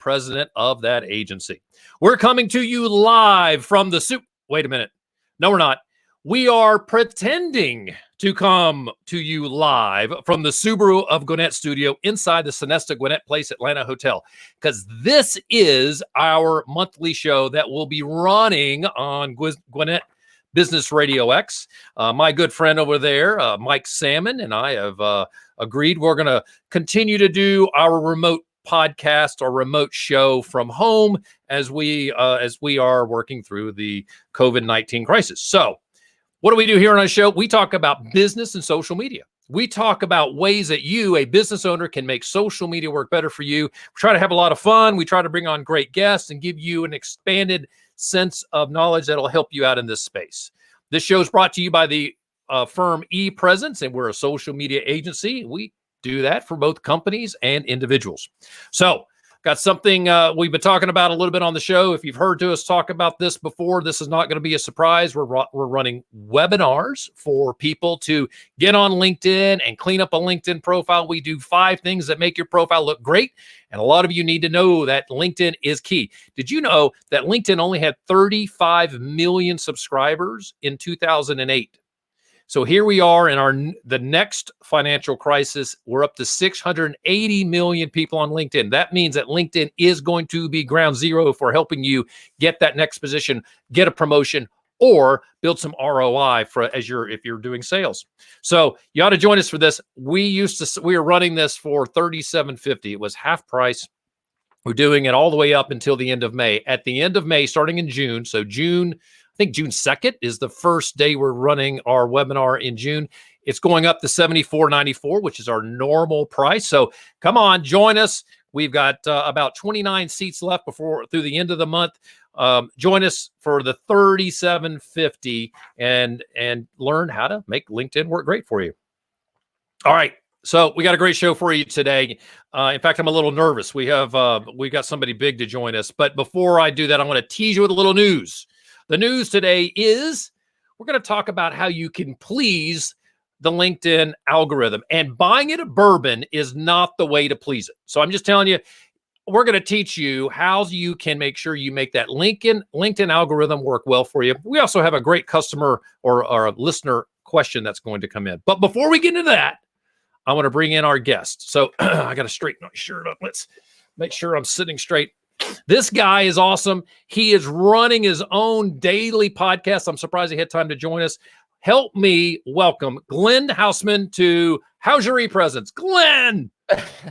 president of that agency. We're coming to you live from the Wait a minute. No, we're not. We are pretending to come to you live from the Subaru of Gwinnett studio inside the Sonesta Gwinnett Place Atlanta Hotel, because this is our monthly show that will be running on Gwinnett Business Radio X. My good friend over there, Mike Salmon, and I have agreed we're going to continue to do our remote podcast or remote show from home as we are working through the COVID-19 crisis. So what do we do here on our show? We talk about business and social media. We talk about ways that you, a business owner, can make social media work better for you. We try to have a lot of fun. We try to bring on great guests and give you an expanded sense of knowledge that'll help you out in this space. This show is brought to you by the firm ePresence, and we're a social media agency. We do that for both companies and individuals. So got something we've been talking about a little bit on the show. If you've heard us talk about this before, this is not going to be a surprise. We're running webinars for people to get on LinkedIn and clean up a LinkedIn profile. We do 5 things that make your profile look great. And a lot of you need to know that LinkedIn is key. Did you know that LinkedIn only had 35 million subscribers in 2008? So here we are in the next financial crisis. We're up to 680 million people on LinkedIn. That means that LinkedIn is going to be ground zero for helping you get that next position, get a promotion, or build some ROI if you're doing sales. So you ought to join us for this. We were running this for $37.50. It was half price. We're doing it all the way up until the end of May. At the end of May, starting in June, so June 2nd is the first day we're running our webinar in June. It's going up to $74.94, which is our normal price. So come on, join us. We've got about 29 seats left through the end of the month. Join us for the $37.50 and learn how to make LinkedIn work great for you. All right. So we got a great show for you today. In fact, I'm a little nervous. We got somebody big to join us. But before I do that, I want to tease you with a little news. The news today is we're going to talk about how you can please the LinkedIn algorithm. And buying it a bourbon is not the way to please it. So I'm just telling you, we're going to teach you how you can make sure you make that LinkedIn algorithm work well for you. We also have a great customer or a listener question that's going to come in. But before we get into that, I want to bring in our guest. So I got to straighten my shirt up. Let's make sure I'm sitting straight. This guy is awesome. He is running his own daily podcast. I'm surprised he had time to join us. Help me welcome Glenn Haussman to How's Your ePresence? Glenn!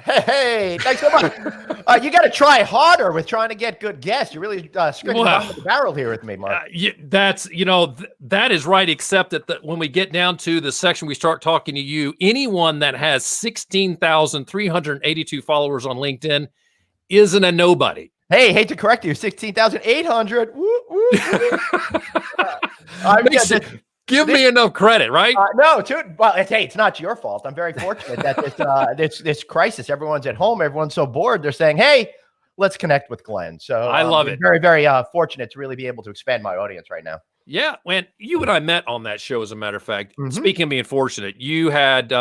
Hey, thanks so much. You got to try harder with trying to get good guests. You're really scratching the barrel here with me, Mark. That is right, except that when we get down to the section we start talking to you, anyone that has 16,382 followers on LinkedIn isn't a nobody. Hey, hate to correct you, 16,800. Give me enough credit, right? No, well, it's not your fault. I'm very fortunate that this crisis, everyone's at home, everyone's so bored. They're saying, "Hey, let's connect with Glenn." So I love it. Very, very fortunate to really be able to expand my audience right now. Yeah, when you and I met on that show, as a matter of fact, Speaking of being fortunate, you had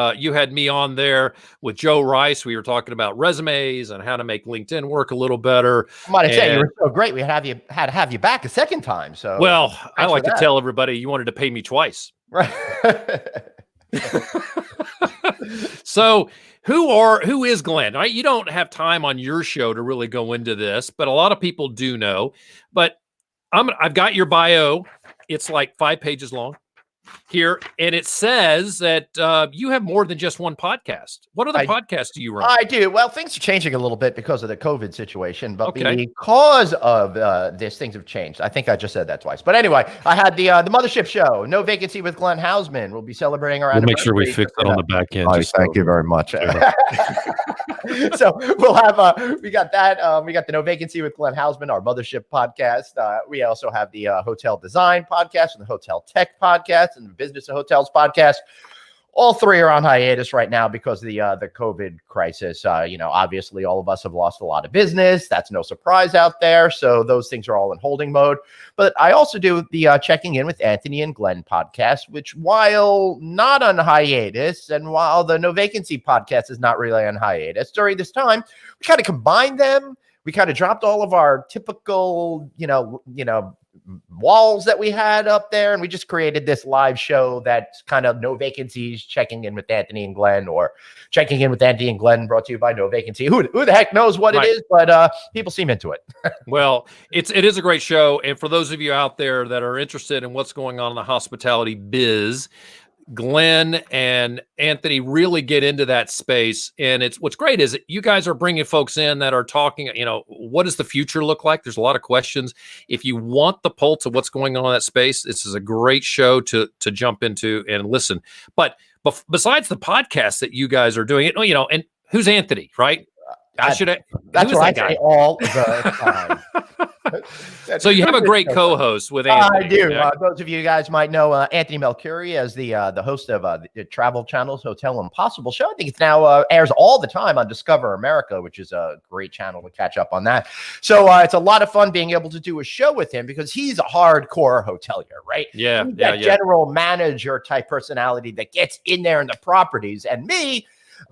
me on there with Joe Rice. We were talking about resumes and how to make LinkedIn work a little better. I might say you were so great. We had to have you back a second time. So I like to tell everybody you wanted to pay me twice. Right. So who is Glenn? Right? You don't have time on your show to really go into this, but a lot of people do know. But I've got your bio. It's like 5 pages long here, and it says that you have more than just one podcast. What other podcasts do you run? I do. Well, things are changing a little bit because of the COVID situation, but because of this, things have changed. I think I just said that twice. But anyway, I had the Mothership Show, No Vacancy with Glenn Haussman. We'll be celebrating our anniversary. We'll make sure we fix that on the back end. Thank you very much. So we'll have we got that. We got the No Vacancy with Glenn Haussman, our Mothership podcast. We also have the Hotel Design podcast and the Hotel Tech podcast and the Business of Hotels podcast. All 3 are on hiatus right now because of the COVID crisis. Obviously all of us have lost a lot of business. That's no surprise out there. So those things are all in holding mode. But I also do the Checking In with Anthony and Glenn podcast, which, while not on hiatus, and while the No Vacancy podcast is not really on hiatus, during this time, we kind of combine them. we kind of dropped all of our typical, walls that we had up there, and we just created this live show that's kind of No Vacancies, checking in with Anthony and Glenn, or checking in with Anthony and Glenn, brought to you by No Vacancy. Who the heck knows what it is, but people seem into it. Well, it is a great show, and for those of you out there that are interested in what's going on in the hospitality biz, Glenn and Anthony really get into that space. And what's great is you guys are bringing folks in that are talking, what does the future look like? There's a lot of questions. If you want the pulse of what's going on in that space, this is a great show to jump into and listen. But besides the podcast that you guys are doing, and who's Anthony, right? That's what I say all the time. So you have a great co-host with Anthony. I do. Those of you guys might know Anthony Melcuri as the host of the Travel Channel's Hotel Impossible show. I think it's now airs all the time on Discover America, which is a great channel to catch up on that. So it's a lot of fun being able to do a show with him because he's a hardcore hotelier, right? Yeah. He's that general manager type personality that gets in there in the properties. And me,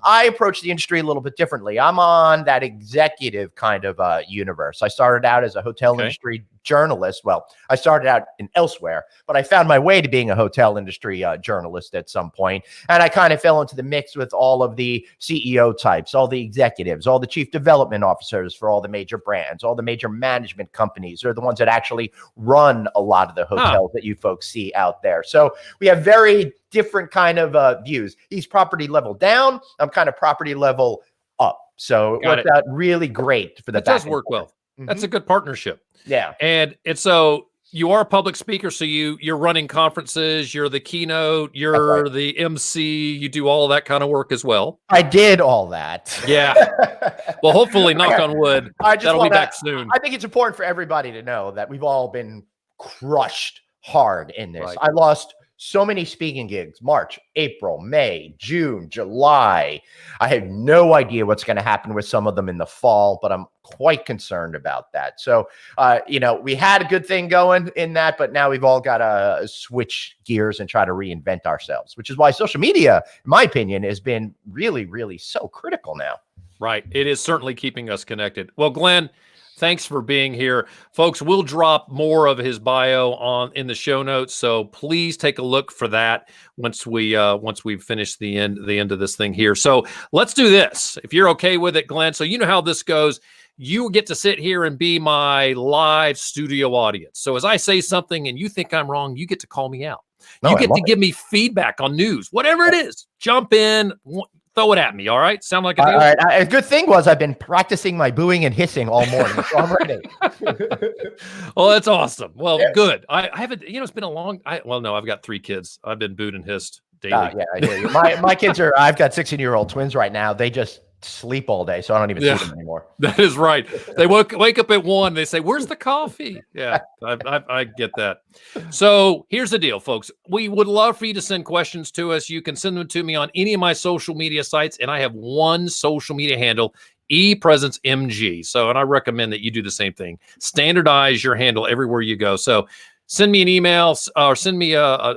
I approach the industry a little bit differently. I'm on that executive kind of universe. I started out as a hotel industry journalist. Well, I started out in elsewhere, but I found my way to being a hotel industry journalist at some point. And I kind of fell into the mix with all of the CEO types, all the executives, all the chief development officers for all the major brands, all the major management companies are the ones that actually run a lot of the hotels that you folks see out there. So we have very different kind of views. He's property level down. I'm kind of property level up. So it worked out really great for the back. It does work well. That's a good partnership. Yeah. And so you are a public speaker. So you're running conferences, you're the keynote, you're the MC, you do all of that kind of work as well. I did all that. Yeah. Well, hopefully, knock on wood, that'll be back soon. I think it's important for everybody to know that we've all been crushed hard in this. Right. I lost so many speaking gigs, March, April, May, June, July. I have no idea what's going to happen with some of them in the fall, but I'm quite concerned about that. So, we had a good thing going in that, but now we've all got to switch gears and try to reinvent ourselves, which is why social media, in my opinion, has been really, really so critical now. Right. It is certainly keeping us connected. Well, Glenn, thanks for being here. Folks, we'll drop more of his bio in the show notes, so please take a look for that once we've finished the end of this thing here. So let's do this. If you're okay with it, Glenn, so you know how this goes. You get to sit here and be my live studio audience. So as I say something and you think I'm wrong, you get to call me out. You get to give me feedback on news, whatever it is. Jump in, throw it at me. All right. Sound like a deal? All right. A good thing was I've been practicing my booing and hissing all morning. So I'm ready. Well, that's awesome. Well, good. I haven't, it's been a long, I've got 3 kids. I've been booed and hissed daily. Yeah, I hear you. My kids I've got 16-year-old twins right now. They just sleep all day, so I don't even see them anymore. That is right. They wake up at 1. They say, "Where's the coffee?" Yeah, I get that. So here's the deal, folks. We would love for you to send questions to us. You can send them to me on any of my social media sites, and I have one social media handle, ePresence MG. So, and I recommend that you do the same thing. Standardize your handle everywhere you go. So send me an email or send me a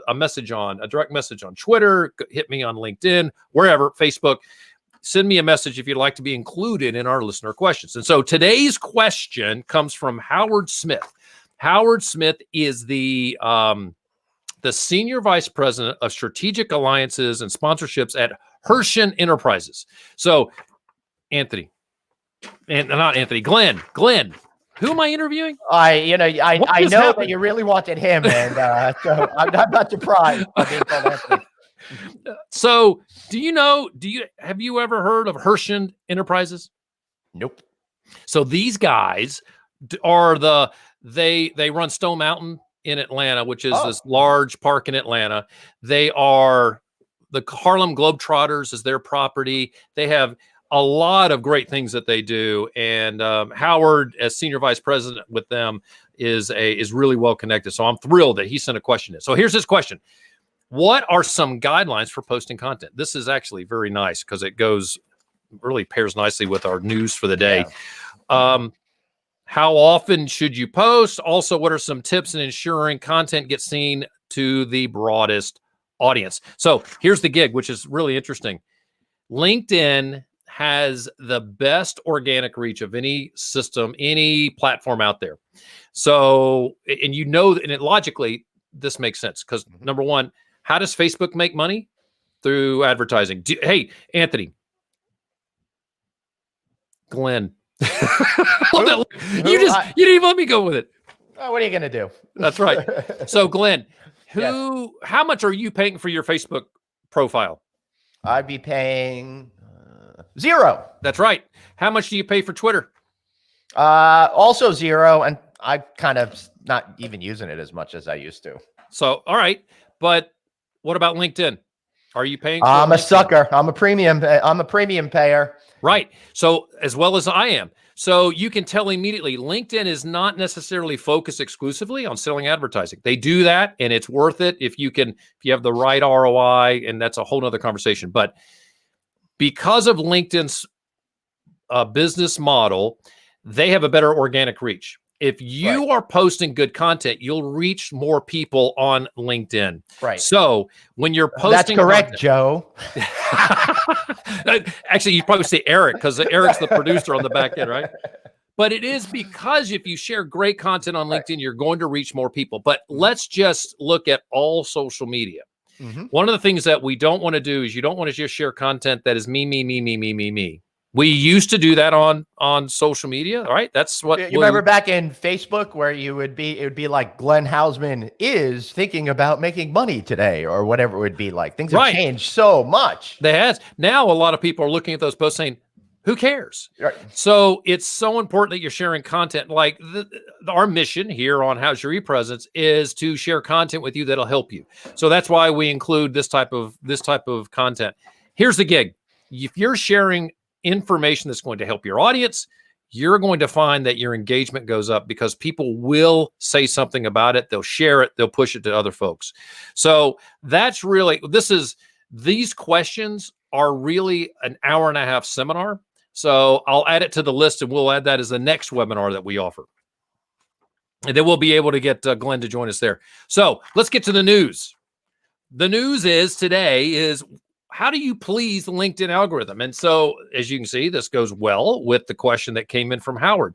direct message on Twitter, hit me on LinkedIn, wherever, Facebook. Send me a message if you'd like to be included in our listener questions. And so today's question comes from Howard Smith. Howard Smith is the Senior Vice President of Strategic Alliances and Sponsorships at Haussman Enterprises. So, Glenn, who am I interviewing? I know that you really wanted him, and so I'm not surprised by being called Anthony. So, have you ever heard of Haussman Enterprises? Nope. So these guys are they run Stone Mountain in Atlanta, which is this large park in Atlanta. They are the Harlem Globetrotters is their property. They have a lot of great things that they do. And Howard, as senior vice president with them, is really well connected. So I'm thrilled that he sent a question in. So here's his question. What are some guidelines for posting content? This is actually very nice because it really pairs nicely with our news for the day. Yeah. How often should you post? Also, what are some tips in ensuring content gets seen to the broadest audience? So here's the gig, which is really interesting. LinkedIn has the best organic reach of any system, any platform out there. So, and you know, and it logically, this makes sense because number one, how does Facebook make money? Through advertising. Hey, Anthony, Glenn, you didn't even let me go with it. What are you gonna do? That's right. So, Glenn, how much are you paying for your Facebook profile? I'd be paying $0. That's right. How much do you pay for Twitter? Also $0, and I'm kind of not even using it as much as I used to. So, all right, but what about LinkedIn? Are you paying? I'm a sucker. I'm a premium payer. Right. So as well as I am. So you can tell immediately LinkedIn is not necessarily focused exclusively on selling advertising. They do that and it's worth it if you have the right ROI, and that's a whole nother conversation. But because of LinkedIn's business model, they have a better organic reach. If you are posting good content, you'll reach more people on LinkedIn. Right. So when you're posting, that's correct, Joe. Actually, you probably say Eric because Eric's the producer on the back end, right? But it is because if you share great content on LinkedIn, you're going to reach more people. But let's just look at all social media. One of the things that we don't want to do is you don't want to just share content that is me. We used to do that on social media, right? That's what you remember back in Facebook where it would be like Glenn Haussman is thinking about making money today or whatever it would be like. Things have changed so much. They has. Now a lot of people are looking at those posts saying, who cares? Right. So it's so important that you're sharing content. Like our mission here on How's Your ePresence is to share content with you that'll help you. So that's why we include this type of content. Here's the gig. If you're sharing information that's going to help your audience, you're going to find that your engagement goes up because people will say something about it. They'll share it. They'll push it to other folks. So that's really, these questions are really an hour and a half seminar. So I'll add it to the list and we'll add that as the next webinar that we offer. And then we'll be able to get Glenn to join us there. So let's get to the news. The news today is how do you please the LinkedIn algorithm? And so, as you can see, this goes well with the question that came in from Howard.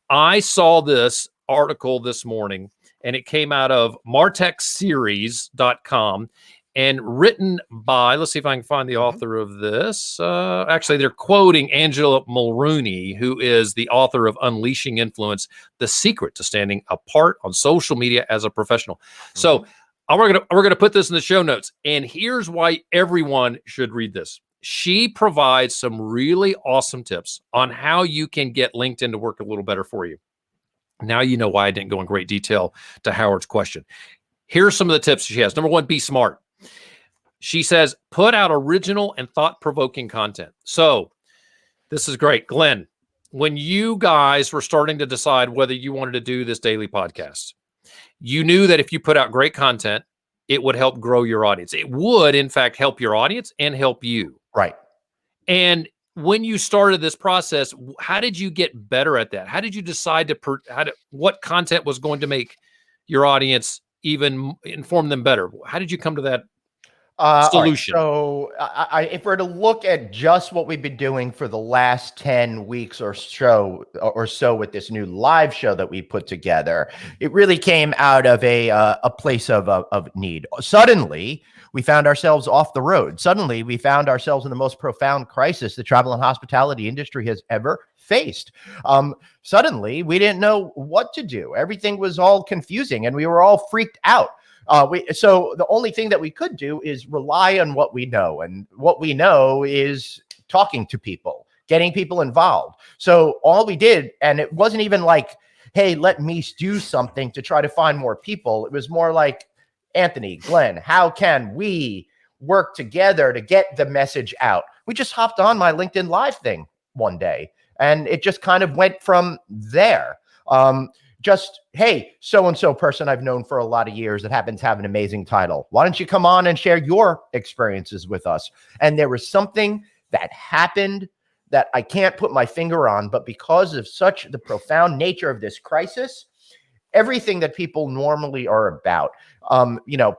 I saw this article this morning, and it came out of martechseries.com and written by, let's see if I can find the author of this. Actually, they're quoting Angela Mulrooney, who is the author of Unleashing Influence, The Secret to Standing Apart on Social Media as a Professional. So we're gonna put this in the show notes, and here's why everyone should read this. She provides some really awesome tips on how you can get LinkedIn to work a little better for you. Now you know why I didn't go in great detail to Howard's question. Here's some of the tips she has. Number one, be smart. She says, put out original and thought-provoking content. So this is great. Glenn, when you guys were starting to decide whether you wanted to do this daily podcast, you knew that if you put out great content, it would help grow your audience. It would, in fact, help your audience and help you. Right. And when you started this process, how did you get better at that? How did you decide what content was going to make your audience even inform them better? How did you come to that solution? Right. So if we're to look at just what we've been doing for the last 10 weeks or so with this new live show that we put together, it really came out of a place of need. Suddenly, we found ourselves off the road. Suddenly, we found ourselves in the most profound crisis the travel and hospitality industry has ever faced. Suddenly, we didn't know what to do. Everything was all confusing, and we were all freaked out. So the only thing that we could do is rely on what we know. And what we know is talking to people, getting people involved. So all we did, and it wasn't even like, hey, let me do something to try to find more people. It was more like, Anthony, Glenn, how can we work together to get the message out? We just hopped on my LinkedIn Live thing one day, and it just kind of went from there. Just, hey, so-and-so person I've known for a lot of years that happens to have an amazing title. Why don't you come on and share your experiences with us? And there was something that happened that I can't put my finger on, but because of the profound nature of this crisis, everything that people normally are about.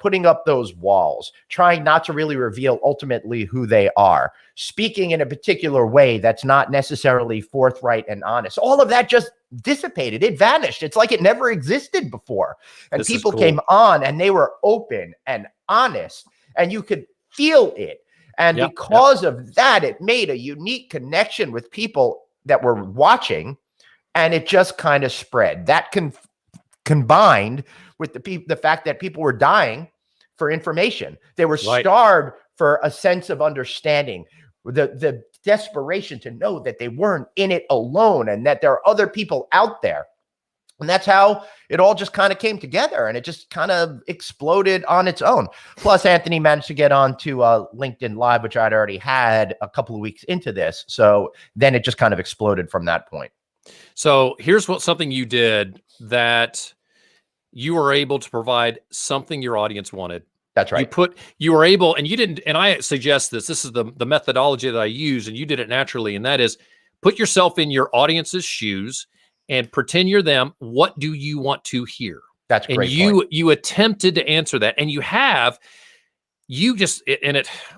Putting up those walls, trying not to really reveal ultimately who they are, speaking in a particular way that's not necessarily forthright and honest. All of that just dissipated. It vanished. It's like it never existed before. And people came on and they were open and honest, and you could feel it. And because of that, it made a unique connection with people that were watching, and it just kind of spread. That combined with the fact that people were dying for information. They were starved for a sense of understanding, the desperation to know that they weren't in it alone and that there are other people out there. And that's how it all just kind of came together, and it just kind of exploded on its own. Plus, Anthony managed to get on to LinkedIn Live, which I'd already had a couple of weeks into this. So then it just kind of exploded from that point. So here's something you did that you were able to provide something your audience wanted. That's right. You were able, and you didn't, and I suggest this is the methodology that I use, and you did it naturally. And that is, put yourself in your audience's shoes and pretend you're them. What do you want to hear? That's great. And you attempted to answer that, and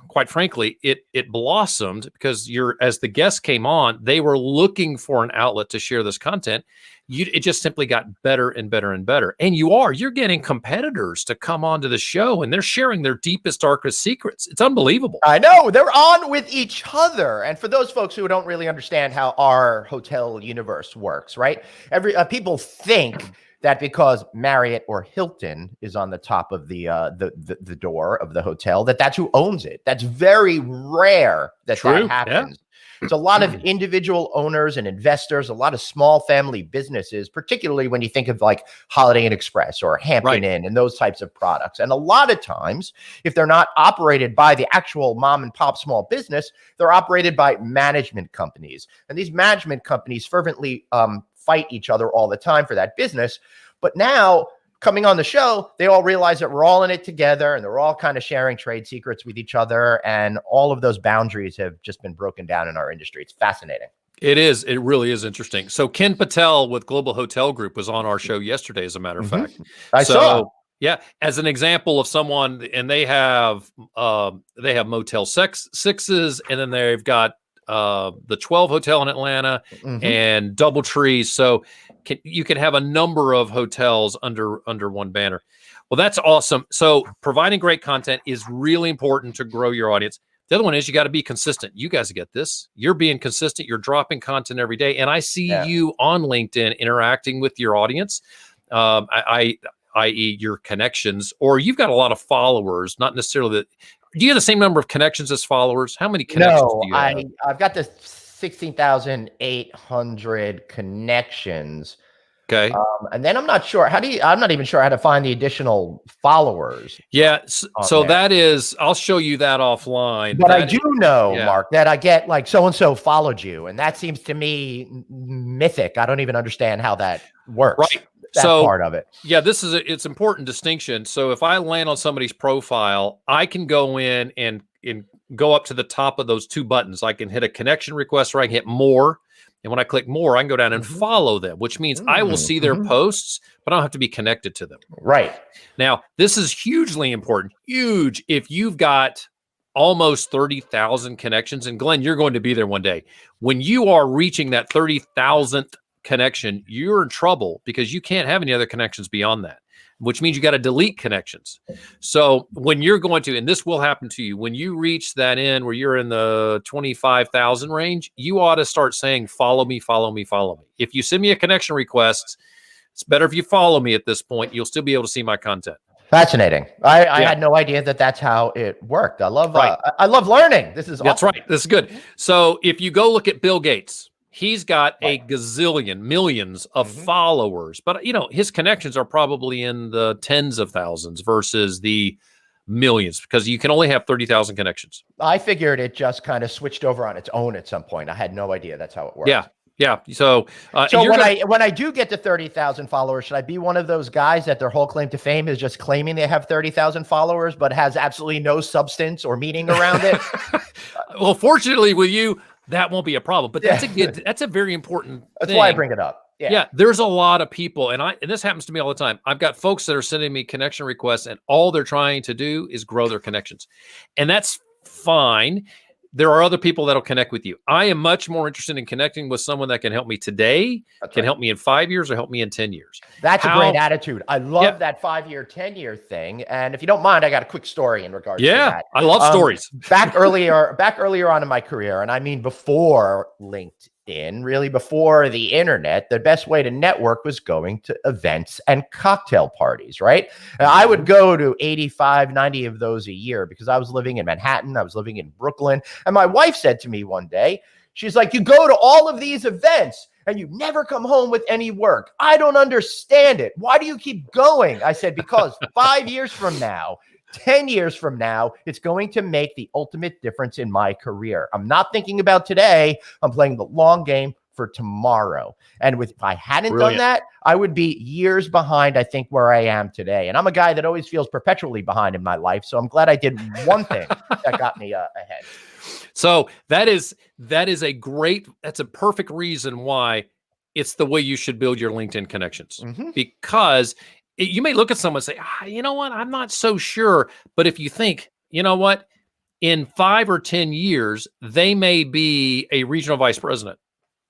quite frankly, it blossomed because as the guests came on, they were looking for an outlet to share this content. It just simply got better and better and better. And you're getting competitors to come onto the show, and they're sharing their deepest, darkest secrets. It's unbelievable. I know, they're on with each other. And for those folks who don't really understand how our hotel universe works, right? People think that because Marriott or Hilton is on the top of the door of the hotel, that's who owns it. That's very rare that happens. Yeah. It's a lot of individual owners and investors, a lot of small family businesses, particularly when you think of like Holiday Inn Express or Hampton Inn and those types of products. And a lot of times, if they're not operated by the actual mom and pop small business, they're operated by management companies. And these management companies fervently fight each other all the time for that business. But now, coming on the show, they all realize that we're all in it together, and they're all kind of sharing trade secrets with each other. And all of those boundaries have just been broken down in our industry. It's fascinating. It is. It really is interesting. So Ken Patel with Global Hotel Group was on our show yesterday, as a matter of fact. I saw. Yeah, as an example of someone, and they have Motel Sixes, and then they've got the 12 Hotel in Atlanta and DoubleTree. So you can have a number of hotels under one banner. Well, that's awesome. So providing great content is really important to grow your audience. The other one is you got to be consistent. You guys get this. You're being consistent. You're dropping content every day. And I see you on LinkedIn interacting with your audience, i.e. your connections, or you've got a lot of followers, not necessarily that. Do you have the same number of connections as followers? How many connections do you have? I've got the 16,800 connections. Okay. And then I'm not sure. I'm not even sure how to find the additional followers. Yeah. So that is, I'll show you that offline. But I do know, Mark, that I get like so-and-so followed you. And that seems to me mythic. I don't even understand how that works. Right. That part of it. Yeah, it's important distinction. So if I land on somebody's profile, I can go in and go up to the top of those two buttons. I can hit a connection request, or I can hit more. And when I click more, I can go down and follow them, which means I will see their posts, but I don't have to be connected to them. Right. Now, this is hugely important. Huge. If you've got almost 30,000 connections, and Glenn, you're going to be there one day. When you are reaching that 30,000th connection, you're in trouble because you can't have any other connections beyond that, which means you got to delete connections. So when you're going to, and this will happen to you, when you reach that end where you're in the 25,000 range, you ought to start saying, follow me, follow me, follow me. If you send me a connection request, it's better if you follow me at this point. You'll still be able to see my content. Fascinating. I had no idea that that's how it worked. I love learning. This is awesome. That's right. This is good. So if you go look at Bill Gates, he's got a gazillion, millions of followers, but his connections are probably in the tens of thousands versus the millions, because you can only have 30,000 connections. I figured it just kind of switched over on its own at some point. I had no idea that's how it works. Yeah. So when I do get to 30,000 followers, should I be one of those guys that their whole claim to fame is just claiming they have 30,000 followers, but has absolutely no substance or meaning around it? Well, fortunately with you, that won't be a problem, but that's a very important That's why I bring it up. Yeah, there's a lot of people, and this happens to me all the time. I've got folks that are sending me connection requests, and all they're trying to do is grow their connections. And that's fine. There are other people that'll connect with you. I am much more interested in connecting with someone that can help me today, help me in 5 years, or help me in 10 years. That's a great attitude. I love that 5-year, 10-year thing. And if you don't mind, I got a quick story in regards to that. I love stories. Back earlier on in my career, and I mean before LinkedIn, really before the internet, the best way to network was going to events and cocktail parties, right? And I would go to 85, 90 of those a year because I was living in Manhattan. I was living in Brooklyn. And my wife said to me one day, she's like, you go to all of these events and you never come home with any work. I don't understand it. Why do you keep going? I said, because 5 years from now, 10 years from now, it's going to make the ultimate difference in my career. I'm not thinking about today. I'm playing the long game for tomorrow. And if I hadn't done that, I would be years behind, I think, where I am today. And I'm a guy that always feels perpetually behind in my life. So I'm glad I did one thing that got me ahead. So that's a perfect reason why it's the way you should build your LinkedIn connections, because you may look at someone and say, you know what, I'm not so sure. But if you think, you know what, in 5 or 10 years, they may be a regional vice president.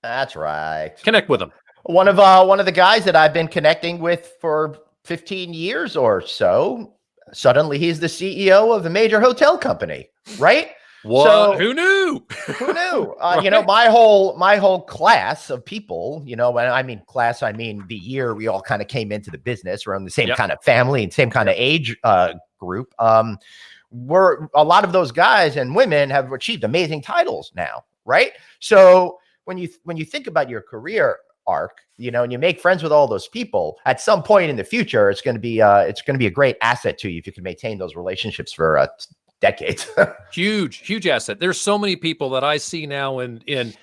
That's right. Connect with them. One of the guys that I've been connecting with for 15 years or so, suddenly he's the CEO of a major hotel company, right? What? So, who knew? Who knew? Right? You know, my whole class of people, you know, when I mean class, I mean the year we all kind of came into the business. We're in the same kind of family and same kind of age group. We're a lot of those guys and women have achieved amazing titles now, right? So when you think about your career arc, you know, and you make friends with all those people, at some point in the future, it's going to be a great asset to you if you can maintain those relationships for decades. huge asset. There's so many people that I see now in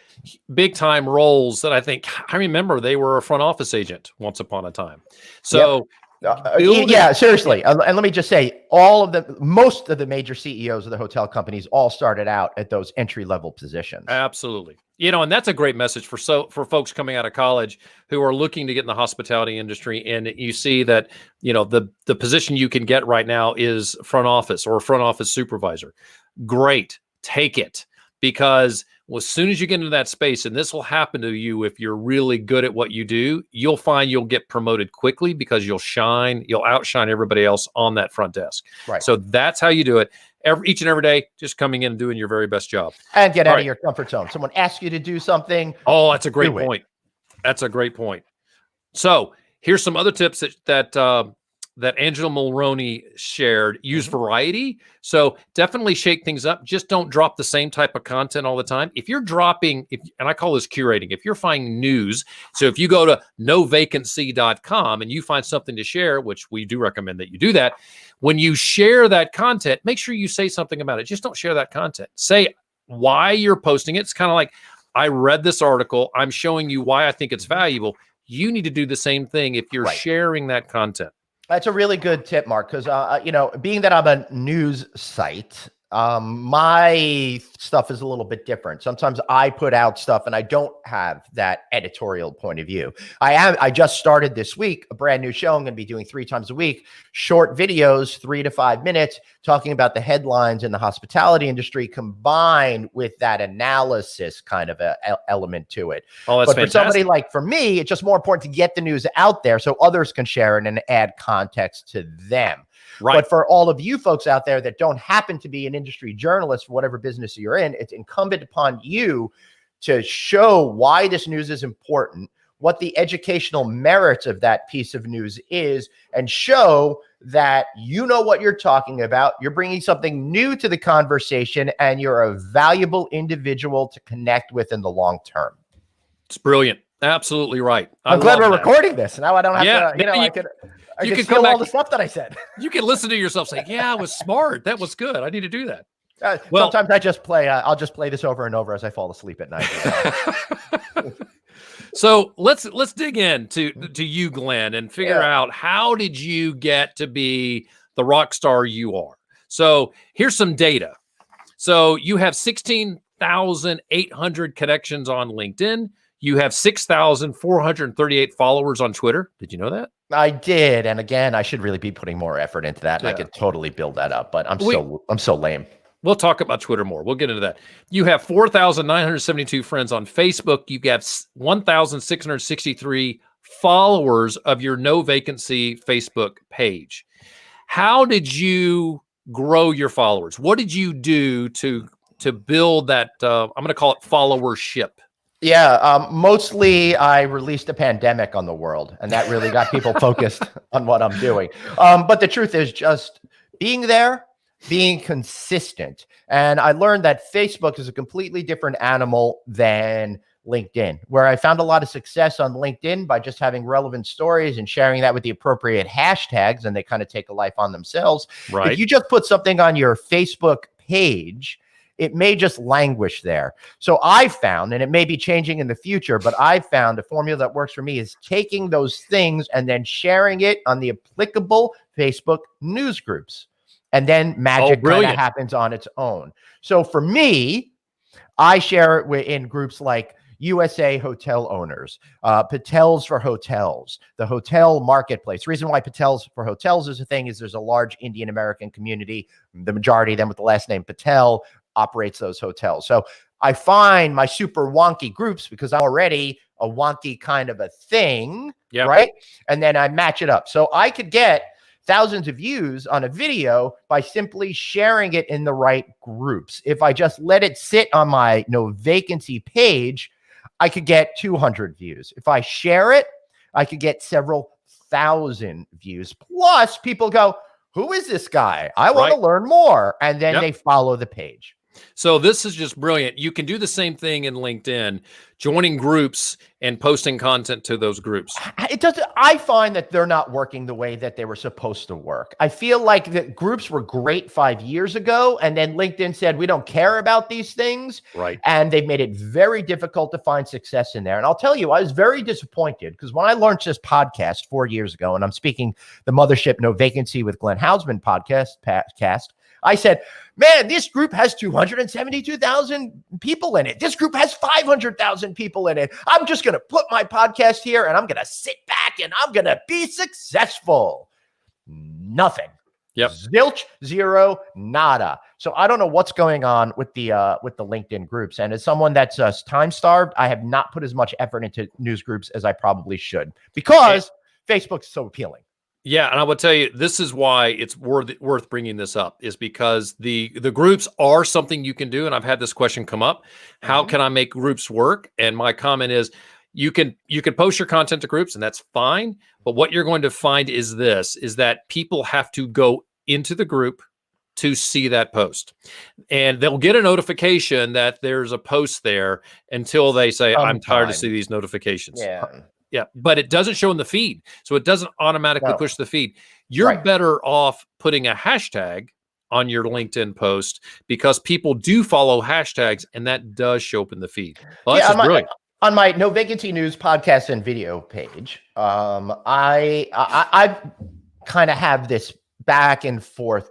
big time roles that I think, I remember they were a front office agent once upon a time. So seriously. And let me just say, most of the major CEOs of the hotel companies all started out at those entry level positions. Absolutely. You know, and that's a great message for folks coming out of college who are looking to get in the hospitality industry. And you see that, you know, the position you can get right now is front office or front office supervisor. Great. Take it, because as soon as you get into that space, and this will happen to you if you're really good at what you do, you'll find you'll get promoted quickly because you'll outshine everybody else on that front desk. Right. So that's how you do it. Each and every day, just coming in and doing your very best job. And get out of your comfort zone. Someone asks you to do something. Oh, that's a great point. That's a great point. So here's some other tips that Angela Mulroney shared. Use variety. So definitely shake things up. Just don't drop the same type of content all the time. If you're dropping, and I call this curating, if you're finding news, so if you go to novacancy.com and you find something to share, which we do recommend that you do that, when you share that content, make sure you say something about it. Just don't share that content. Say why you're posting it. It's kind of like, I read this article. I'm showing you why I think it's valuable. You need to do the same thing if you're sharing that content. That's a really good tip, Mark, because, you know, being that I'm a news site, my stuff is a little bit different. Sometimes I put out stuff and I don't have that editorial point of view. I just started this week a brand new show. I'm going to be doing 3 times a week, short videos, 3 to 5 minutes, talking about the headlines in the hospitality industry, combined with that analysis kind of a element to it. Oh, that's fantastic. For somebody like for me, it's just more important to get the news out there so others can share it and add context to them. Right. But for all of you folks out there that don't happen to be an industry journalist for whatever business you're in, it's incumbent upon you to show why this news is important, what the educational merits of that piece of news is, and show that you know what you're talking about. You're bringing something new to the conversation, and you're a valuable individual to connect with in the long term. It's brilliant. Absolutely right. I'm glad we're recording this. Now I don't have to, you know, I can steal all the stuff that I said. You can listen to yourself say, yeah, I was smart. That was good. I need to do that. Sometimes I just play, I'll just play this over and over as I fall asleep at night. So let's dig into you, Glenn, and figure out, how did you get to be the rock star you are? So here's some data. So you have 16,800 connections on LinkedIn. You have 6,438 followers on Twitter. Did you know that? I did. And again, I should really be putting more effort into that. And I could totally build that up, but I'm so lame. We'll talk about Twitter more. We'll get into that. You have 4,972 friends on Facebook. You have 1,663 followers of your No Vacancy Facebook page. How did you grow your followers? What did you do to build that? I'm going to call it followership. Yeah, mostly I released a pandemic on the world, and that really got people focused on what I'm doing. But the truth is just being there, being consistent. And I learned that Facebook is a completely different animal than LinkedIn, where I found a lot of success on LinkedIn by just having relevant stories and sharing that with the appropriate hashtags, and they kind of take a life on themselves. Right. If you just put something on your Facebook page, it may just languish there. So I found, and it may be changing in the future, but I found a formula that works for me is taking those things and then sharing it on the applicable Facebook news groups. And then magic kind of happens on its own. So for me, I share it in groups like USA Hotel Owners, Patels for Hotels, the hotel marketplace. The reason why Patels for Hotels is a thing is there's a large Indian American community. The majority of them with the last name Patel operates those hotels. So I find my super wonky groups because I'm already a wonky kind of a thing, right? And then I match it up. So I could get thousands of views on a video by simply sharing it in the right groups. If I just let it sit on my No Vacancy page, I could get 200 views. If I share it, I could get several thousand views. Plus, people go, who is this guy? I want to learn more. And then they follow the page. So this is just brilliant. You can do the same thing in LinkedIn, joining groups and posting content to those groups. It doesn't. I find that they're not working the way that they were supposed to work. I feel like the groups were great 5 years ago, and then LinkedIn said, we don't care about these things. Right. And they've made it very difficult to find success in there. And I'll tell you, I was very disappointed because when I launched this podcast 4 years ago, and I'm speaking the Mothership No Vacancy with Glenn Haussman podcast, I said, man, this group has 272,000 people in it. This group has 500,000 people in it. I'm just going to put my podcast here and I'm going to sit back and I'm going to be successful. Nothing. Yep. Zilch, zero, nada. So I don't know what's going on with the LinkedIn groups. And as someone that's time starved, I have not put as much effort into news groups as I probably should because Facebook's so appealing. Yeah, and I will tell you, this is why it's worth bringing this up, is because the groups are something you can do. And I've had this question come up. How can I make groups work? And my comment is, you can post your content to groups, and that's fine. But what you're going to find is that people have to go into the group to see that post. And they'll get a notification that there's a post there until they say, I'm tired to see these notifications. Yeah, but it doesn't show in the feed. So it doesn't automatically push the feed. You're better off putting a hashtag on your LinkedIn post because people do follow hashtags, and that does show up in the feed. Well, that's just brilliant. On my No Vacancy News podcast and video page, I kind of have this back and forth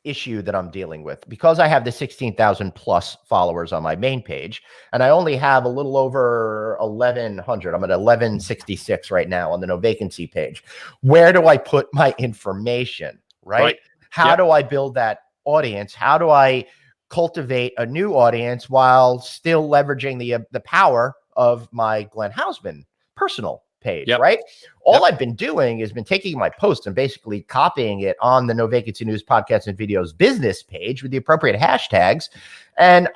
issue that I'm dealing with because I have the 16,000 plus followers on my main page, and I only have a little over 1,100. I'm at 1,166 right now on the No Vacancy page. Where do I put my information? Right? How do I build that audience? How do I cultivate a new audience while still leveraging the power of my Glenn Haussman personal page, right? All I've been doing is been taking my post and basically copying it on the No Vacancy News podcast and videos business page with the appropriate hashtags. And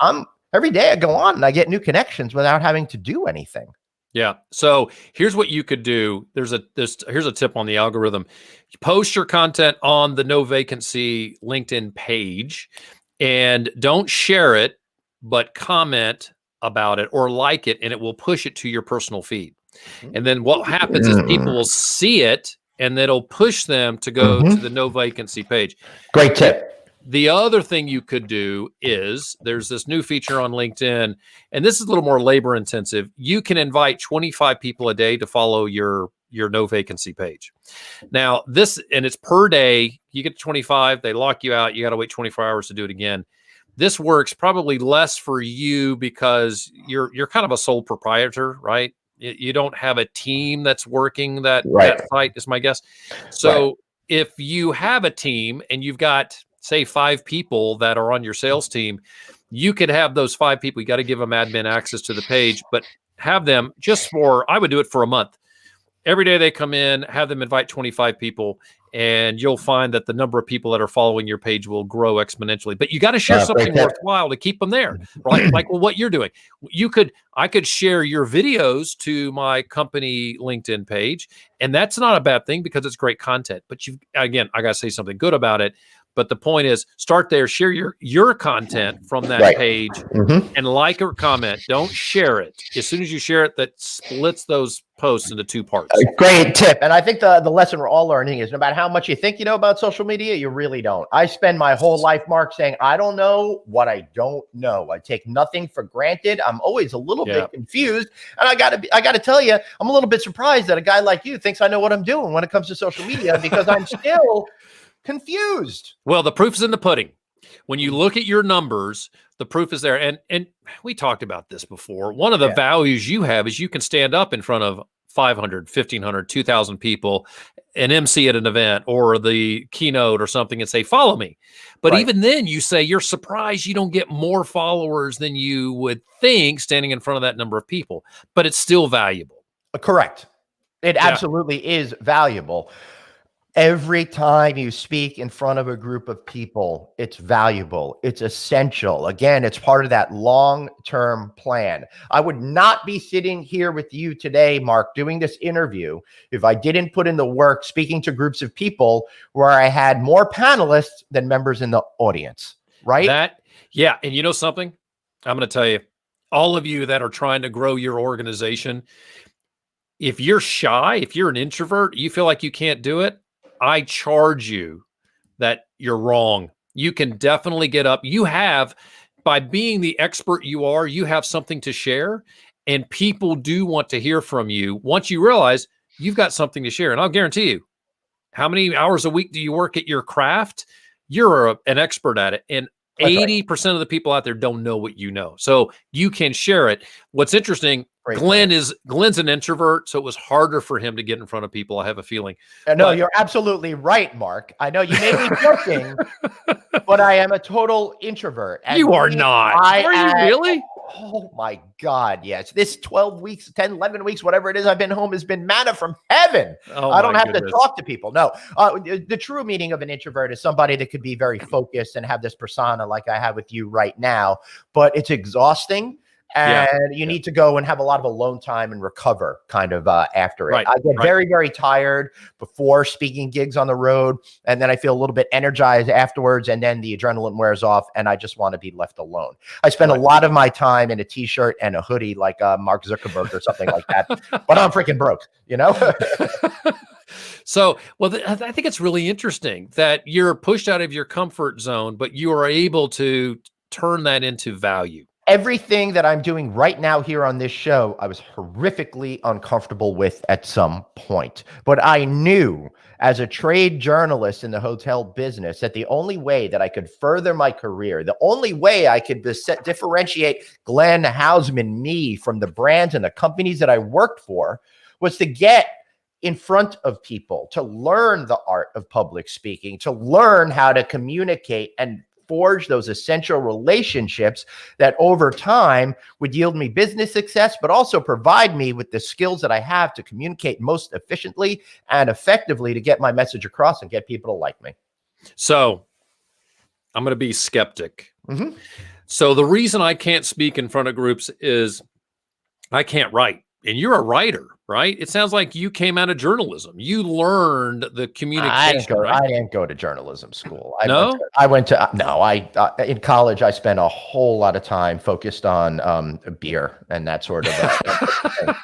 every day I go on and I get new connections without having to do anything. Yeah. So here's what you could do. Here's a tip on the algorithm. Post your content on the No Vacancy LinkedIn page and don't share it, but comment about it or like it, and it will push it to your personal feed. And then what happens is people will see it, and it'll push them to go to the No Vacancy page. Great tip. The other thing you could do is there's this new feature on LinkedIn, and this is a little more labor intensive. You can invite 25 people a day to follow your No Vacancy page. Now and it's per day. You get to 25, they lock you out. You got to wait 24 hours to do it again. this works probably less for you because you're kind of a sole proprietor, right? You don't have a team that's working that site, is my guess. So if you have a team and you've got, say, 5 people that are on your sales team, you could have those 5 people. You got to give them admin access to the page, but have them I would do it for a month. Every day they come in, have them invite 25 people, and you'll find that the number of people that are following your page will grow exponentially. But you got to share something worthwhile to keep them there, right? Like what you're doing. I could share your videos to my company LinkedIn page, and that's not a bad thing because it's great content. But again, I got to say something good about it. But the point is, start there, share your content from that page, and like or comment. Don't share it. As soon as you share it, that splits those posts into 2 parts. Great tip. And I think the lesson we're all learning is no matter how much you think you know about social media, you really don't. I spend my whole life, Mark, saying, I don't know what I don't know. I take nothing for granted. I'm always a little bit confused. And I gotta tell you, I'm a little bit surprised that a guy like you thinks I know what I'm doing when it comes to social media, because I'm still confused. Well, the proof is in the pudding. When you look at your numbers, the proof is there. And we talked about this before. One of the values you have is you can stand up in front of 500, 1,500, 2,000 people, an MC at an event or the keynote or something, and say, follow me. But even then you say you're surprised you don't get more followers than you would think standing in front of that number of people, but it's still valuable. Correct. It absolutely is valuable. Every time you speak in front of a group of people, it's valuable. It's essential. Again, it's part of that long-term plan. I would not be sitting here with you today, Mark, doing this interview if I didn't put in the work speaking to groups of people where I had more panelists than members in the audience, right? And you know something? I'm going to tell you, all of you that are trying to grow your organization, if you're shy, if you're an introvert, you feel like you can't do it, I charge you that you're wrong. You can definitely get up. You have, by being the expert you are, you have something to share, and people do want to hear from you once you realize you've got something to share. And I'll guarantee you, how many hours a week do you work at your craft? You're an expert at it. And 80% of the people out there don't know what you know. So you can share it. What's interesting, Glenn's an introvert, so it was harder for him to get in front of people, I have a feeling. No, you're absolutely right, Mark. I know you may be joking, but I am a total introvert. And you are not. Are you really? Oh my God, yes. This 12 weeks, 10, 11 weeks, whatever it is I've been home has been manna from heaven. I don't have to talk to people. No, the true meaning of an introvert is somebody that could be very focused and have this persona like I have with you right now, but it's exhausting. And you need to go and have a lot of alone time and recover kind of after it. I get very, very tired before speaking gigs on the road. And then I feel a little bit energized afterwards. And then the adrenaline wears off and I just want to be left alone. I spend a lot of my time in a t-shirt and a hoodie like Mark Zuckerberg or something like that. But I'm freaking broke, you know? So, I think it's really interesting that you're pushed out of your comfort zone, but you are able to turn that into value. Everything that I'm doing right now here on this show, I was horrifically uncomfortable with at some point. But I knew as a trade journalist in the hotel business that the only way that I could further my career, the only way I could differentiate Glenn Haussman, me, from the brands and the companies that I worked for was to get in front of people, to learn the art of public speaking, to learn how to communicate and forge those essential relationships that over time would yield me business success, but also provide me with the skills that I have to communicate most efficiently and effectively to get my message across and get people to like me. So I'm going to be skeptic. So the reason I can't speak in front of groups is I can't write. And you're a writer, right? It sounds like you came out of journalism. You learned the communication. I didn't go to journalism school. In college, I spent a whole lot of time focused on beer and that sort of thing.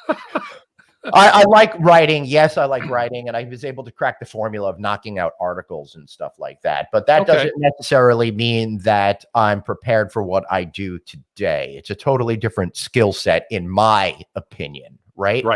I like writing. Yes, I like writing. And I was able to crack the formula of knocking out articles and stuff like that. But that doesn't necessarily mean that I'm prepared for what I do today. It's a totally different skill set, in my opinion. Right.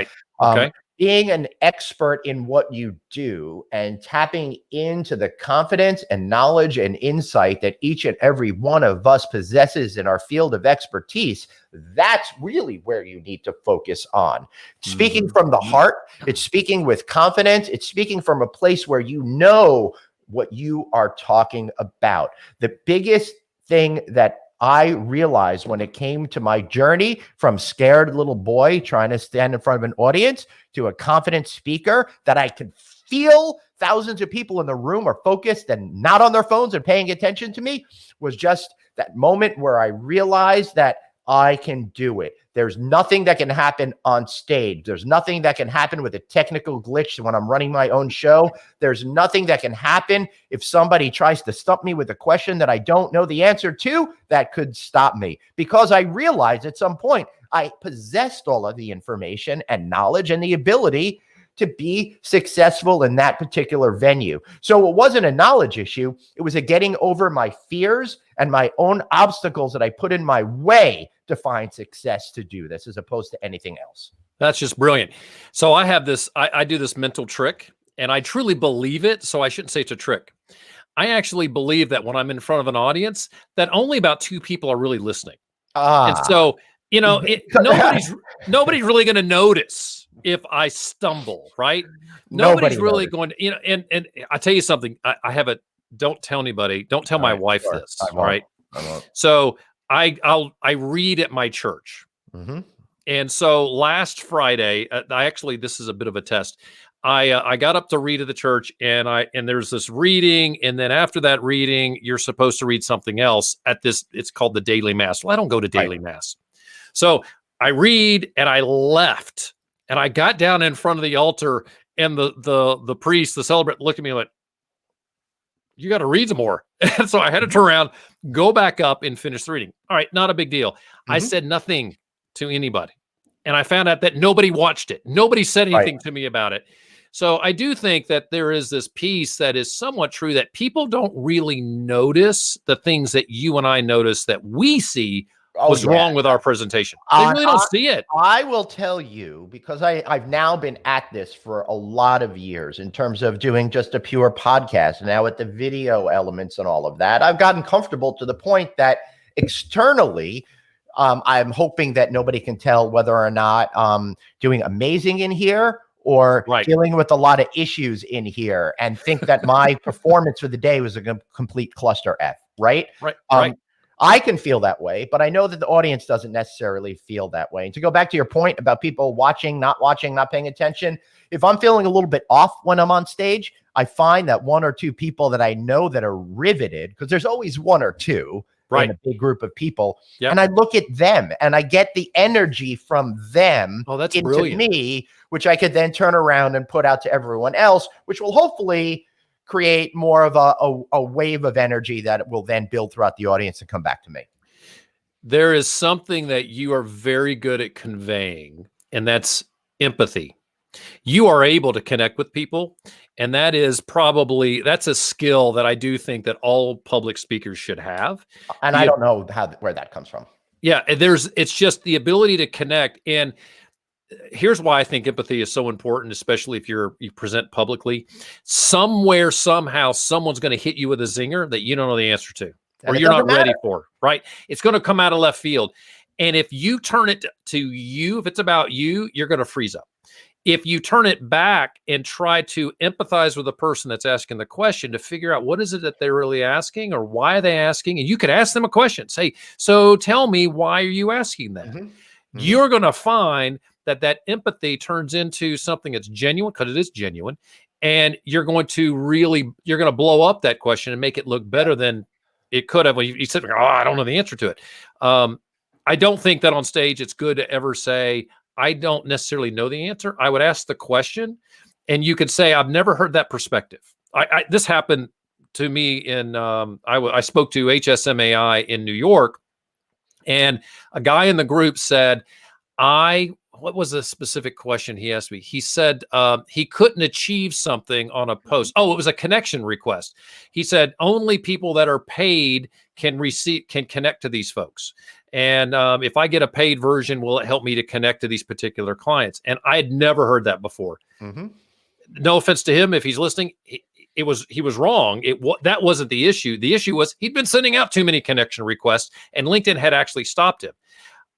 Okay. being an expert in what you do and tapping into the confidence and knowledge and insight that each and every one of us possesses in our field of expertise, that's really where you need to focus on. Speaking from the heart, it's speaking with confidence, it's speaking from a place where you know what you are talking about. The biggest thing that I realized when it came to my journey from scared little boy trying to stand in front of an audience to a confident speaker, that I could feel thousands of people in the room are focused and not on their phones and paying attention to me, was just that moment where I realized that I can do it. There's nothing that can happen on stage. There's nothing that can happen with a technical glitch when I'm running my own show. There's nothing that can happen if somebody tries to stump me with a question that I don't know the answer to that could stop me. Because I realized at some point I possessed all of the information and knowledge and the ability to be successful in that particular venue. So it wasn't a knowledge issue. It was a getting over my fears and my own obstacles that I put in my way to find success to do this, as opposed to anything else. That's just brilliant. So I have this, I do this mental trick, and I truly believe it. So I shouldn't say it's a trick. I actually believe that when I'm in front of an audience, that only about 2 people are really listening. And so, you know, nobody's really going to notice if I stumble, right? Nobody's really going to, you know, and I tell you something, I have a, don't tell anybody, don't tell my wife this, all right? So I read at my church. And so last Friday, this is a bit of a test. I got up to read at the church, and there's this reading, and then after that reading, you're supposed to read something else at this. It's called the daily mass. Well, I don't go to daily mass, so I read, and I left, and I got down in front of the altar, and the priest, the celebrant, looked at me and went, "You got to read some more." And so I had to turn around, go back up, and finish the reading. All right, not a big deal. I said nothing to anybody, and I found out that nobody watched it. Nobody said anything to me about it. So I do think that there is this piece that is somewhat true, that people don't really notice the things that you and I notice that we see was wrong with our presentation. They really don't see it. I will tell you, because I've now been at this for a lot of years in terms of doing just a pure podcast, and now with the video elements and all of that, I've gotten comfortable to the point that externally, I'm hoping that nobody can tell whether or not I'm doing amazing in here or dealing with a lot of issues in here, and think that my performance for the day was a complete cluster F, right? I can feel that way, but I know that the audience doesn't necessarily feel that way. And to go back to your point about people watching, not paying attention, if I'm feeling a little bit off when I'm on stage, I find that 1 or 2 people that I know that are riveted, because there's always 1 or 2 in a big group of people. And I look at them and I get the energy from them into brilliant. me, which I could then turn around and put out to everyone else, which will hopefully create more of a wave of energy that will then build throughout the audience and come back to me. There is something that you are very good at conveying, and that's empathy. You are able to connect with people, and that is that's a skill that I do think that all public speakers should have. And I don't know where that comes from. Yeah, it's just the ability to connect. And here's why I think empathy is so important, especially if you present publicly. Somewhere, somehow, someone's going to hit you with a zinger that you don't know the answer to, or you're not ready for, right? It's going to come out of left field. And if you turn it to you, if it's about you, you're going to freeze up. If you turn it back and try to empathize with the person that's asking the question to figure out what is it that they're really asking, or why are they asking, and you could ask them a question. Say, so tell me, why are you asking that? You're going to find that empathy turns into something that's genuine, because it is genuine, and you're going to blow up that question and make it look better than it could have. When you said, "Oh, I don't know the answer to it." I don't think that on stage it's good to ever say, "I don't necessarily know the answer." I would ask the question, and you could say, "I've never heard that perspective." This happened to me in I spoke to HSMAI in New York, and a guy in the group said, what was the specific question he asked me? He said he couldn't achieve something on a post. Oh, it was a connection request. He said only people that are paid can connect to these folks. And if I get a paid version, will it help me to connect to these particular clients? And I had never heard that before. No offense to him if he's listening. He was wrong. That wasn't the issue. The issue was he'd been sending out too many connection requests, and LinkedIn had actually stopped him.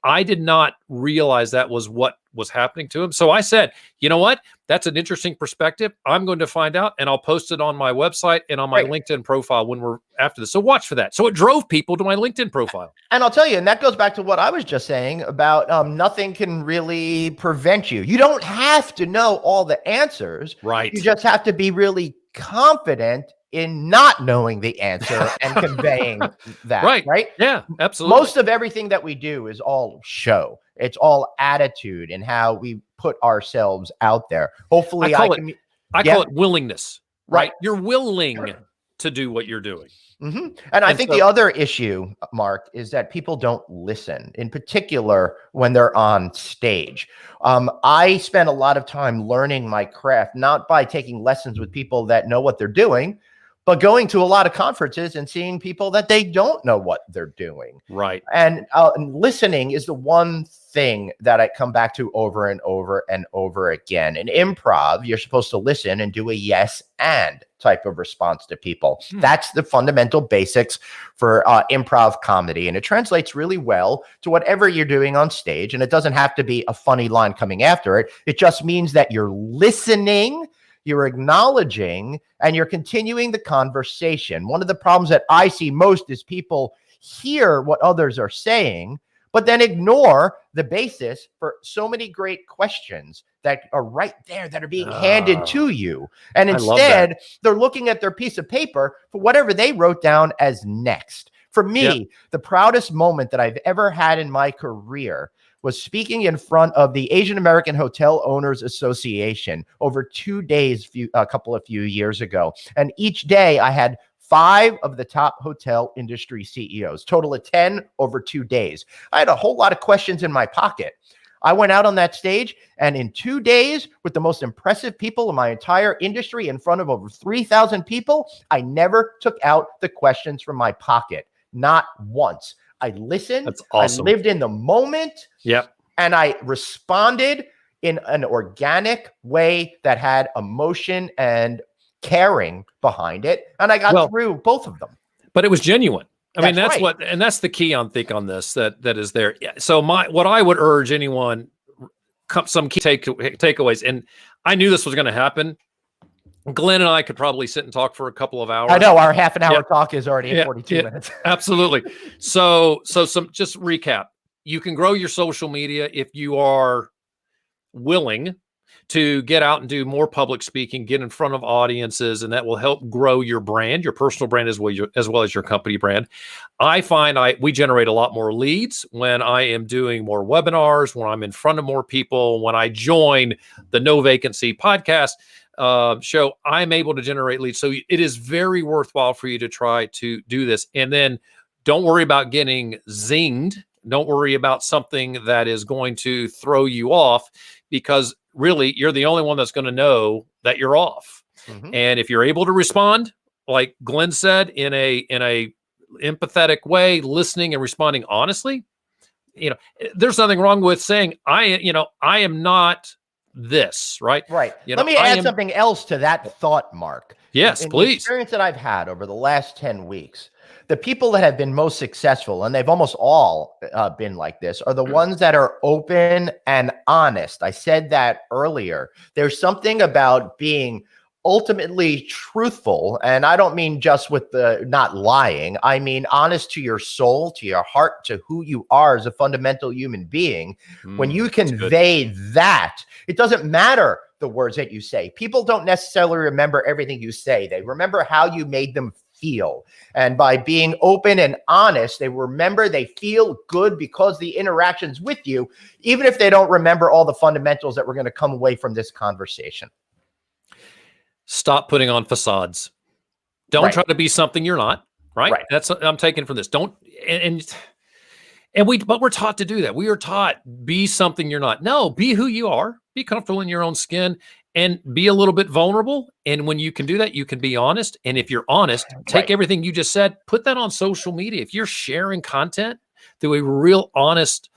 I did not realize that was what was happening to him. So I said, you know what? That's an interesting perspective. I'm going to find out, and I'll post it on my website and on my LinkedIn profile when we're after this. So watch for that. So it drove people to my LinkedIn profile. And I'll tell you, and that goes back to what I was just saying about nothing can really prevent you. You don't have to know all the answers. Right. You just have to be really confident in not knowing the answer and conveying that. Right. Yeah, absolutely. Most of everything that we do is all show. It's all attitude and how we put ourselves out there. Hopefully I call it willingness, right? You're willing to do what you're doing. And I think the other issue, Mark, is that people don't listen, in particular when they're on stage. I spend a lot of time learning my craft, not by taking lessons with people that know what they're doing, but going to a lot of conferences and seeing people that they don't know what they're doing. Right. And listening is the one thing that I come back to over and over and over again. In improv, you're supposed to listen and do a yes and type of response to people. That's the fundamental basics for improv comedy. And it translates really well to whatever you're doing on stage. And it doesn't have to be a funny line coming after it. It just means that you're listening, you're acknowledging, and you're continuing the conversation. One of the problems that I see most is people hear what others are saying, but then ignore the basis for so many great questions that are right there that are being handed to you. And instead, they're looking at their piece of paper for whatever they wrote down as next. For me, the proudest moment that I've ever had in my career was speaking in front of the Asian American Hotel Owners Association over 2 days, a few years ago. And each day I had 5 of the top hotel industry CEOs, total of 10 over 2 days. I had a whole lot of questions in my pocket. I went out on that stage, and in 2 days, with the most impressive people in my entire industry in front of over 3,000 people, I never took out the questions from my pocket. Not once. I listened. That's awesome. I lived in the moment. And I responded in an organic way that had emotion and caring behind it. And I got through both of them. But it was genuine. I mean, that's what, and that's the key on this, that is there. So what I would urge anyone, some key takeaways, and I knew this was going to happen. Glenn and I could probably sit and talk for a couple of hours. I know our half an hour talk is already 42 minutes. Absolutely. So some just recap. You can grow your social media if you are willing to get out and do more public speaking, get in front of audiences, and that will help grow your brand, your personal brand as well as your company brand. I find we generate a lot more leads when I am doing more webinars, when I'm in front of more people, when I join the No Vacancy podcast show, I'm able to generate leads. So it is very worthwhile for you to try to do this. And then don't worry about getting zinged. Don't worry about something that is going to throw you off, because really you're the only one that's going to know that you're off. And if you're able to respond, like Glenn said, in a empathetic way, listening and responding honestly, there's nothing wrong with saying, I am not this, right? Let me add something else to that thought, Mark. Yes, please. The experience that I've had over the last 10 weeks, the people that have been most successful, and they've almost all been like this, are the ones that are open and honest. I said that earlier. There's something about being ultimately truthful, and I don't mean just with the not lying. I mean honest to your soul, to your heart, to who you are as a fundamental human being. When you convey that, it doesn't matter the words that you say. People don't necessarily remember everything you say. They remember how you made them feel. And by being open and honest, they remember, they feel good because the interactions with you, even if they don't remember all the fundamentals that we're going to come away from this conversation. Stop putting on facades. Don't try to be something you're not, right? That's what I'm taking from this. But we're taught to do that. We are taught, be something you're not. No, be who you are. Be comfortable in your own skin and be a little bit vulnerable. And when you can do that, you can be honest. And if you're honest, take everything you just said, put that on social media. If you're sharing content through a real honest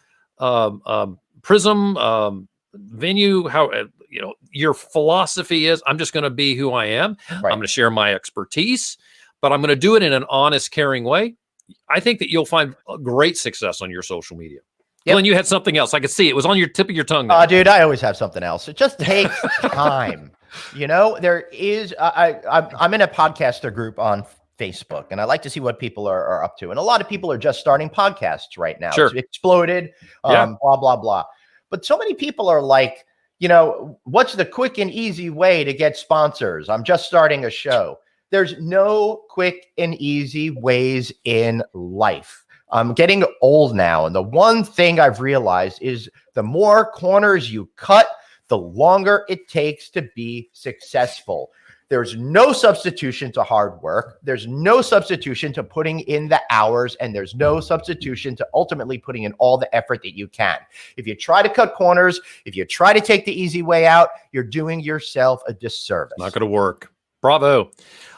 prism, venue, how, your philosophy is, I'm just going to be who I am. Right. I'm going to share my expertise, but I'm going to do it in an honest, caring way. I think that you'll find a great success on your social media. Yep. Glenn, you had something else. I could see it was on your tip of your tongue. Dude, I always have something else. It just takes time. There is, I'm in a podcaster group on Facebook, and I like to see what people are up to. And a lot of people are just starting podcasts right now. Sure. It's exploded, blah, blah, blah. But so many people are like, what's the quick and easy way to get sponsors? I'm just starting a show. There's no quick and easy ways in life. I'm getting old now. And the one thing I've realized is the more corners you cut, the longer it takes to be successful. There's no substitution to hard work. There's no substitution to putting in the hours, and there's no substitution to ultimately putting in all the effort that you can. If you try to cut corners, if you try to take the easy way out, you're doing yourself a disservice. Not going to work. Bravo.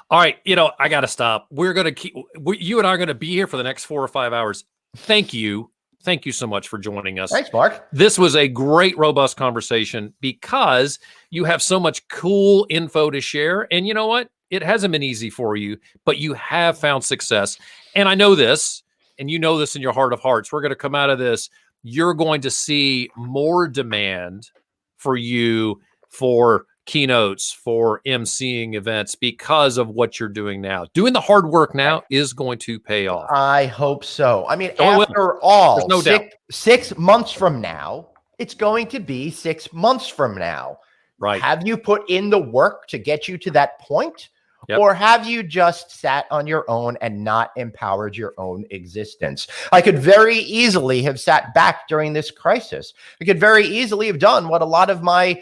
All right. I got to stop. We're going to you and I are going to be here for the next 4 or 5 hours. Thank you. Thank you so much for joining us. Thanks, Mark. This was a great, robust conversation because you have so much cool info to share. And you know what? It hasn't been easy for you, but you have found success. And I know this, and you know this in your heart of hearts. We're going to come out of this. You're going to see more demand for you for keynotes, for emceeing events because of what you're doing now. Doing the hard work now is going to pay off. I hope so. I mean, after all, there's no doubt. 6 months from now, it's going to be 6 months from now. Right. Have you put in the work to get you to that point? Yep. Or have you just sat on your own and not empowered your own existence? I could very easily have sat back during this crisis. I could very easily have done what a lot of my,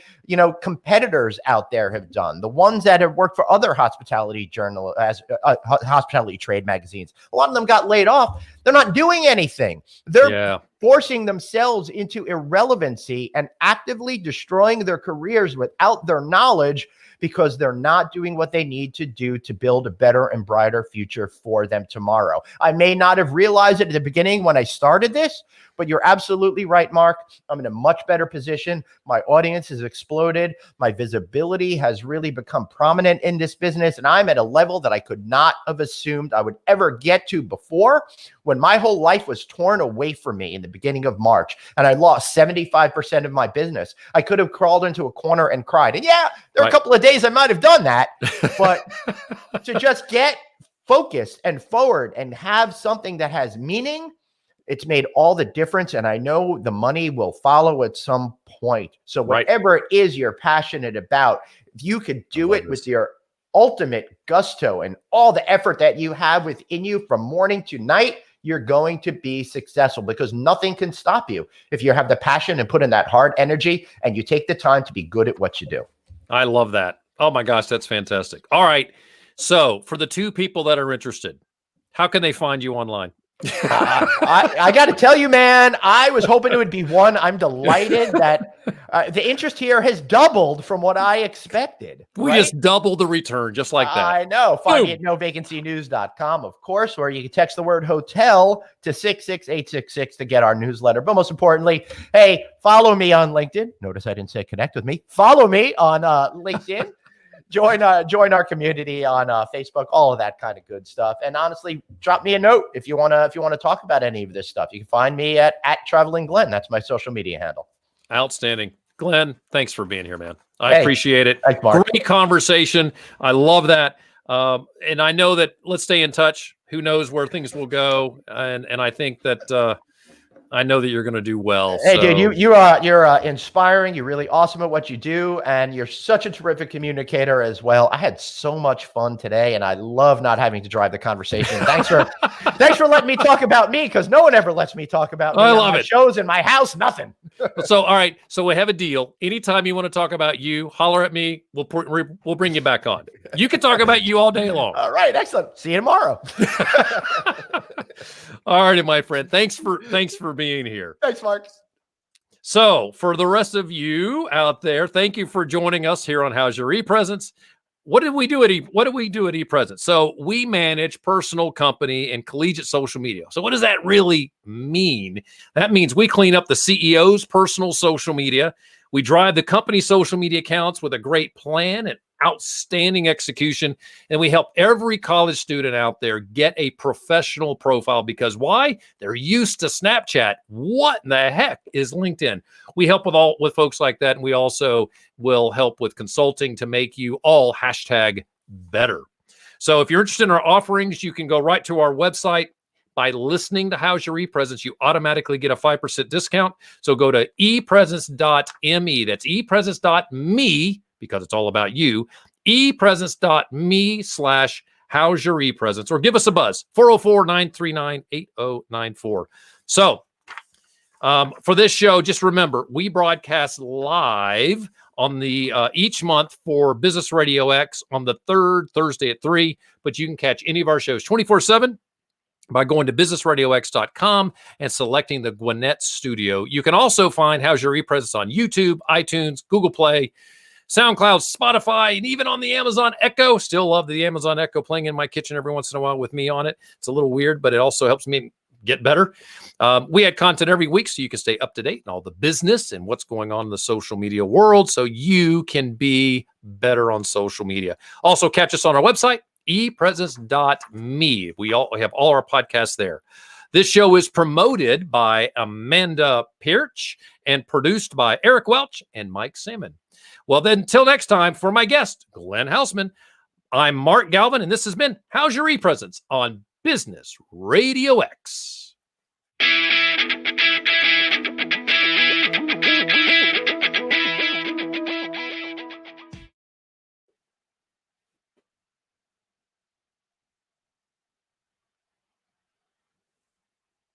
competitors out there have done. The ones that have worked for other hospitality hospitality trade magazines. A lot of them got laid off. They're not doing anything. They're forcing themselves into irrelevancy and actively destroying their careers without their knowledge, because they're not doing what they need to do to build a better and brighter future for them tomorrow. I may not have realized it at the beginning when I started this, but you're absolutely right, Mark. I'm in a much better position. My audience has exploded. My visibility has really become prominent in this business, and I'm at a level that I could not have assumed I would ever get to before, when my whole life was torn away from me in the beginning of March, and I lost 75% of my business. I could have crawled into a corner and cried. And there are a couple of days I might have done that, but to just get focused and forward and have something that has meaning, it's made all the difference. And I know the money will follow at some point. So whatever it is you're passionate about, if you could do it with your ultimate gusto and all the effort that you have within you from morning to night, you're going to be successful, because nothing can stop you if you have the passion and put in that hard energy and you take the time to be good at what you do. I love that. Oh my gosh, that's fantastic. All right. So for the 2 people that are interested, how can they find you online? I got to tell you, man, I was hoping it would be 1. I'm delighted that the interest here has doubled from what I expected. We just doubled the return just like that. I know. Find me at novacancynews.com, of course, where you can text the word hotel to 66866 to get our newsletter. But most importantly, hey, follow me on LinkedIn. Notice I didn't say connect with me. Follow me on LinkedIn. Join our community on Facebook, all of that kind of good stuff. And honestly, drop me a note if you want to talk about any of this stuff. You can find me at Traveling Glenn. That's my social media handle. Outstanding. Glenn, thanks for being here, man. I appreciate it. Thanks, Mark. Great conversation. I love that. And I know that let's stay in touch. Who knows where things will go. And I think that I know that you're going to do well. Hey, dude, you're inspiring. You're really awesome at what you do, and you're such a terrific communicator as well. I had so much fun today, and I love not having to drive the conversation. Thanks for letting me talk about me, because no one ever lets me talk about me. I love it. Shows in my house, nothing. So, all right. So we have a deal. Anytime you want to talk about you, holler at me. We'll bring you back on. You can talk about you all day long. All right, excellent. See you tomorrow. All righty, my friend. Thanks for being here. Thanks, Mark. So for the rest of you out there, thank you for joining us here on How's Your ePresence. what do we do at ePresence? So we manage personal, company, and collegiate social media. So what does that really mean? That means we clean up the CEO's personal social media. We drive the company social media accounts with a great plan and outstanding execution. And we help every college student out there get a professional profile, because why? They're used to Snapchat. What in the heck is LinkedIn? We help with folks like that. And we also will help with consulting to make you all #better. So if you're interested in our offerings, you can go right to our website. By listening to How's Your ePresence, you automatically get a 5% discount. So go to ePresence.me. That's ePresence.me, because it's all about you. ePresence.me/How's Your ePresence, or give us a buzz, 404-939-8094. So for this show, just remember, we broadcast live on the each month for Business Radio X on the third Thursday at 3, but you can catch any of our shows 24/7 by going to businessradiox.com and selecting the Gwinnett Studio. You can also find How's Your ePresence on YouTube, iTunes, Google Play, SoundCloud, Spotify, and even on the Amazon Echo. Still love the Amazon Echo playing in my kitchen every once in a while with me on it. It's a little weird, but it also helps me get better. We had content every week, so you can stay up to date in all the business and what's going on in the social media world, so you can be better on social media. Also, catch us on our website, ePresence.me. We have all our podcasts there. This show is promoted by Amanda Pirch and produced by Eric Welch and Mike Salmon. Well, then, until next time, for my guest, Glenn Haussman, I'm Mark Galvin, and this has been How's Your ePresence on Business Radio X.